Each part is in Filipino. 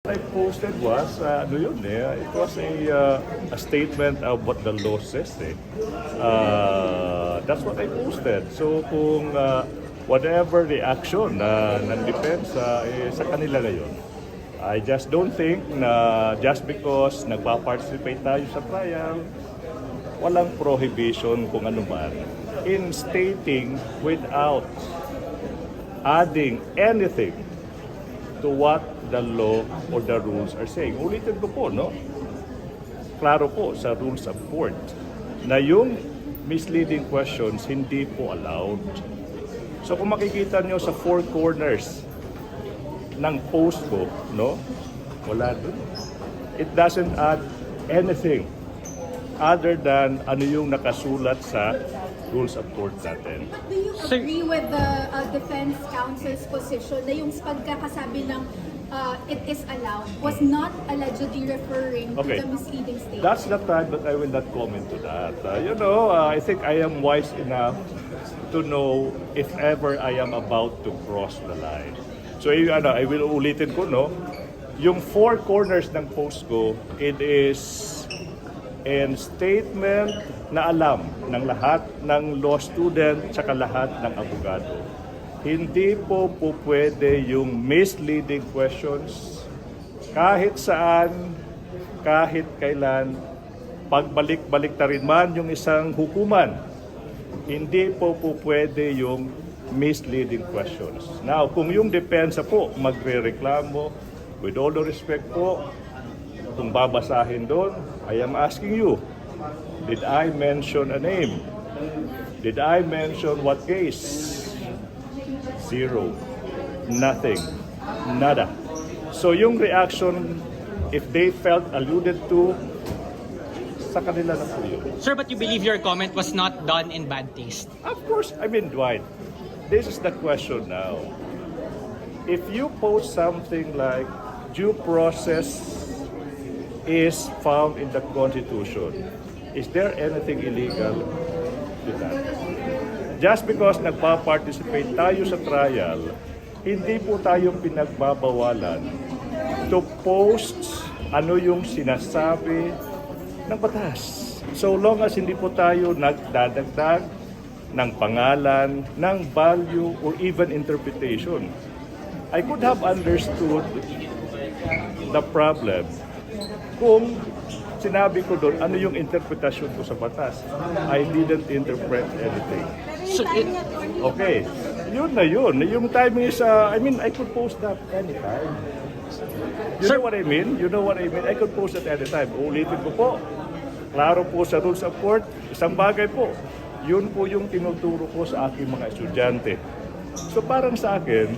I posted was, it was a statement of what the law says. That's what I posted. So kung whatever the action ng depensa, sa kanila na yun. I just don't think na just because nagpa-participate tayo sa trial, walang prohibition kung ano man in stating without adding anything to what the law or the rules are saying. Ulitin ko po, no? Klaro po sa rules of court na yung misleading questions hindi po allowed. So kung makikita nyo sa four corners ng post ko, no? Wala dun. It doesn't add anything other than ano yung nakasulat sa rules of court natin. Do you agree with the defense counsel's position na yung pagkakasabi ng it is allowed was not allegedly referring to the misleading statement? That's the time that I will not comment to that. I think I am wise enough to know if ever I am about to cross the line. So I will ulitin ko, no? Yung four corners ng post ko, it is a statement na alam ng lahat ng law student tsaka lahat ng abogado. Hindi po pwede yung misleading questions kahit saan, kahit kailan, pagbalik-balik na rin man yung isang hukuman. Hindi po pwede yung misleading questions. Now, kung yung depensa po magre-reklamo, with all the respect po, kung babasahin doon, I am asking you, did I mention a name? Did I mention what case? Zero. Nothing. Nada. So yung reaction, if they felt alluded to, sa kanila na po yun. Sir, but you believe your comment was not done in bad taste? Of course, Dwight, this is the question now. If you post something like due process is found in the Constitution, is there anything illegal with that? Just because nagpa-participate tayo sa trial, hindi po tayo pinagbabawalan to post ano yung sinasabi ng batas. So long as hindi po tayo nagdadagdag ng pangalan, ng value, or even interpretation. I could have understood the problem kung sinabi ko doon ano yung interpretasyon ko sa batas. I didn't interpret anything. Okay, yun na yun. Yung timing is, I could post that anytime. You know what I mean? I could post it anytime. Ulitin ko po, klaro po sa rules of court, isang bagay po. Yun po yung tinuturo ko sa aking mga estudyante. So parang sa akin,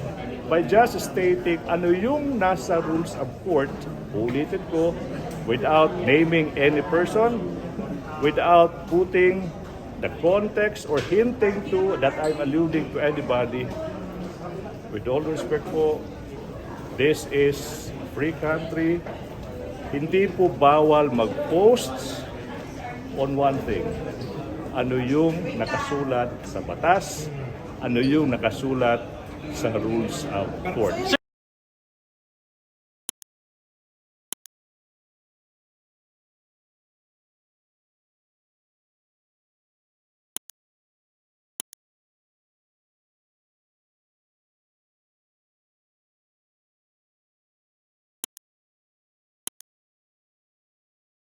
by just stating ano yung nasa rules of court, ulitin ko, without naming any person, without putting the context or hinting to that I'm alluding to anybody, with all respect po, this is a free country. Hindi po bawal mag-post on one thing. Ano yung nakasulat sa batas, ano yung nakasulat sa rules of court.